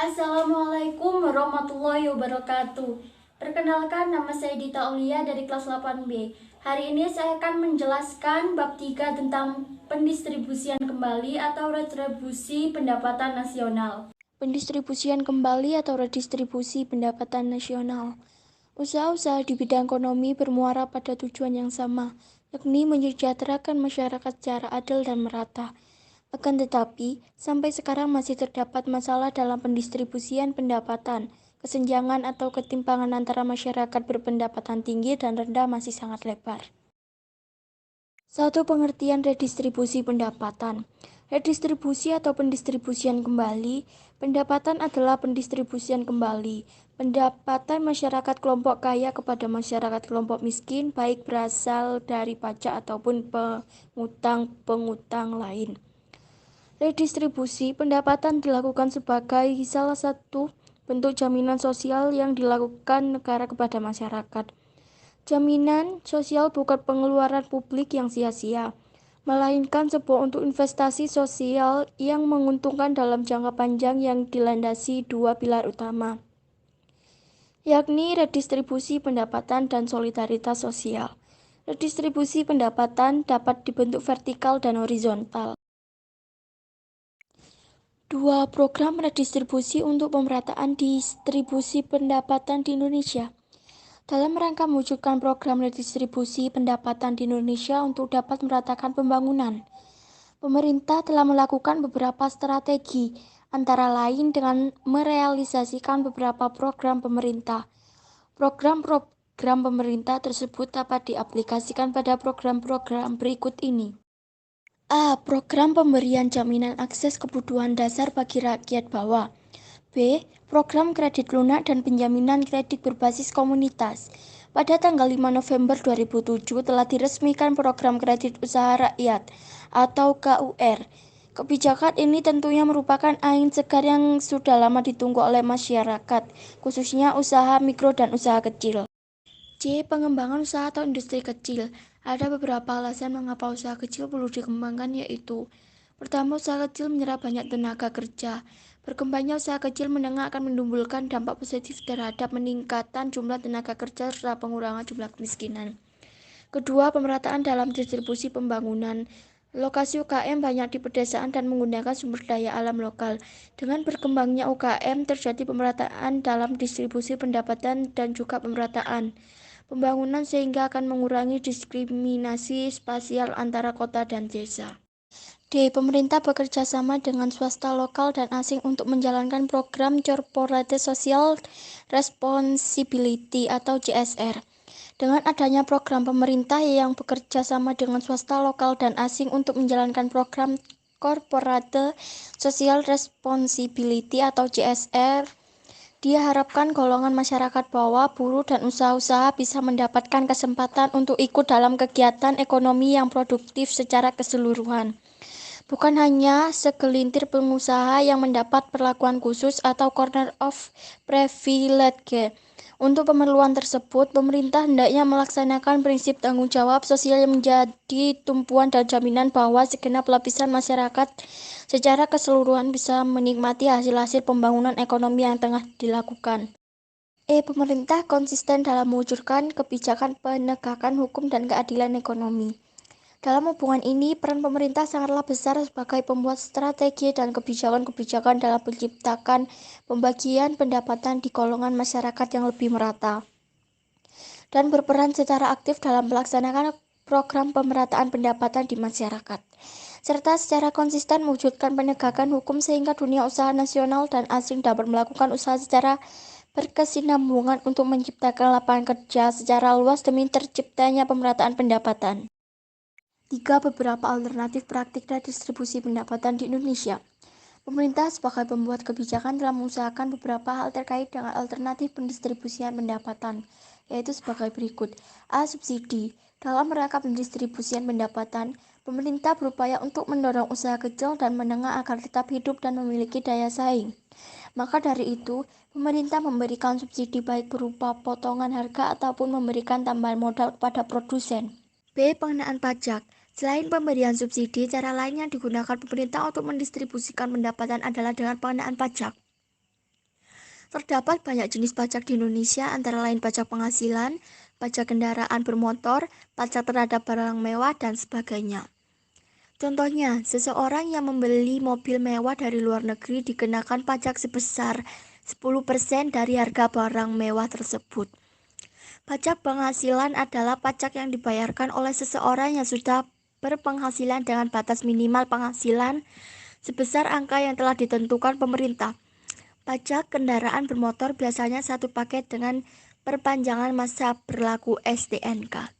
Assalamualaikum warahmatullahi wabarakatuh. Perkenalkan, nama saya Dita Aulia dari kelas 8B. Hari ini saya akan menjelaskan bab 3 tentang pendistribusian kembali atau redistribusi pendapatan nasional. Pendistribusian kembali atau redistribusi pendapatan nasional. Usaha-usaha di bidang ekonomi bermuara pada tujuan yang sama, yakni mensejahterakan masyarakat secara adil dan merata. Akan tetapi, sampai sekarang masih terdapat masalah dalam pendistribusian pendapatan. Kesenjangan atau ketimpangan antara masyarakat berpendapatan tinggi dan rendah masih sangat lebar. Satu pengertian redistribusi pendapatan. Redistribusi atau pendistribusian kembali, pendapatan adalah pendistribusian kembali. Pendapatan masyarakat kelompok kaya kepada masyarakat kelompok miskin, baik berasal dari pajak ataupun pengutang-pengutang lain. Redistribusi pendapatan dilakukan sebagai salah satu bentuk jaminan sosial yang dilakukan negara kepada masyarakat. Jaminan sosial bukan pengeluaran publik yang sia-sia, melainkan sebuah untuk investasi sosial yang menguntungkan dalam jangka panjang yang dilandasi dua pilar utama, yakni redistribusi pendapatan dan solidaritas sosial. Redistribusi pendapatan dapat dibentuk vertikal dan horizontal. Dua program redistribusi untuk pemerataan distribusi pendapatan di Indonesia. Dalam rangka mewujudkan program redistribusi pendapatan di Indonesia untuk dapat meratakan pembangunan, pemerintah telah melakukan beberapa strategi, antara lain dengan merealisasikan beberapa program pemerintah. Program-program pemerintah tersebut dapat diaplikasikan pada program-program berikut ini. A. Program pemberian jaminan akses kebutuhan dasar bagi rakyat bawah. B. Program kredit lunak dan penjaminan kredit berbasis komunitas. Pada tanggal 5 November 2007 telah diresmikan program kredit usaha rakyat atau KUR. Kebijakan ini tentunya merupakan angin segar yang sudah lama ditunggu oleh masyarakat, khususnya usaha mikro dan usaha kecil. C. Pengembangan usaha atau industri kecil. Ada beberapa alasan mengapa usaha kecil perlu dikembangkan, yaitu: pertama, usaha kecil menyerap banyak tenaga kerja. Berkembangnya usaha kecil menengah akan menimbulkan dampak positif terhadap peningkatan jumlah tenaga kerja serta pengurangan jumlah kemiskinan. Kedua, pemerataan dalam distribusi pembangunan. Lokasi UKM banyak di pedesaan dan menggunakan sumber daya alam lokal. Dengan berkembangnya UKM, terjadi pemerataan dalam distribusi pendapatan dan juga pemerataan pembangunan sehingga akan mengurangi diskriminasi spasial antara kota dan desa. D. Pemerintah bekerja sama dengan swasta lokal dan asing untuk menjalankan program Corporate Social Responsibility atau CSR. Dengan adanya program pemerintah yang bekerja sama dengan swasta lokal dan asing untuk menjalankan program Corporate Social Responsibility atau CSR, diharapkan golongan masyarakat bawah, buruh, dan usaha-usaha bisa mendapatkan kesempatan untuk ikut dalam kegiatan ekonomi yang produktif secara keseluruhan. Bukan hanya segelintir pengusaha yang mendapat perlakuan khusus atau corner of privilege. Untuk keperluan tersebut, pemerintah hendaknya melaksanakan prinsip tanggung jawab sosial yang menjadi tumpuan dan jaminan bahwa segenap lapisan masyarakat secara keseluruhan bisa menikmati hasil-hasil pembangunan ekonomi yang tengah dilakukan. E. Pemerintah konsisten dalam mewujudkan kebijakan penegakan hukum dan keadilan ekonomi. Dalam hubungan ini, peran pemerintah sangatlah besar sebagai pembuat strategi dan kebijakan-kebijakan dalam menciptakan pembagian pendapatan di golongan masyarakat yang lebih merata, dan berperan secara aktif dalam melaksanakan program pemerataan pendapatan di masyarakat, serta secara konsisten mewujudkan penegakan hukum sehingga dunia usaha nasional dan asing dapat melakukan usaha secara berkesinambungan untuk menciptakan lapangan kerja secara luas demi terciptanya pemerataan pendapatan. 3. Beberapa alternatif praktik redistribusi pendapatan di Indonesia. Pemerintah sebagai pembuat kebijakan telah mengusahakan beberapa hal terkait dengan alternatif pendistribusian pendapatan, yaitu sebagai berikut. A. Subsidi. Dalam rangka pendistribusian pendapatan, pemerintah berupaya untuk mendorong usaha kecil dan menengah agar tetap hidup dan memiliki daya saing. Maka dari itu, pemerintah memberikan subsidi baik berupa potongan harga ataupun memberikan tambahan modal kepada produsen. B. Pengenaan pajak. Selain pemberian subsidi, cara lain yang digunakan pemerintah untuk mendistribusikan pendapatan adalah dengan pengenaan pajak. Terdapat banyak jenis pajak di Indonesia, antara lain pajak penghasilan, pajak kendaraan bermotor, pajak terhadap barang mewah, dan sebagainya. Contohnya, seseorang yang membeli mobil mewah dari luar negeri dikenakan pajak sebesar 10% dari harga barang mewah tersebut. Pajak penghasilan adalah pajak yang dibayarkan oleh seseorang yang sudah berpenghasilan dengan batas minimal penghasilan sebesar angka yang telah ditentukan pemerintah. Pajak kendaraan bermotor biasanya satu paket dengan perpanjangan masa berlaku STNK.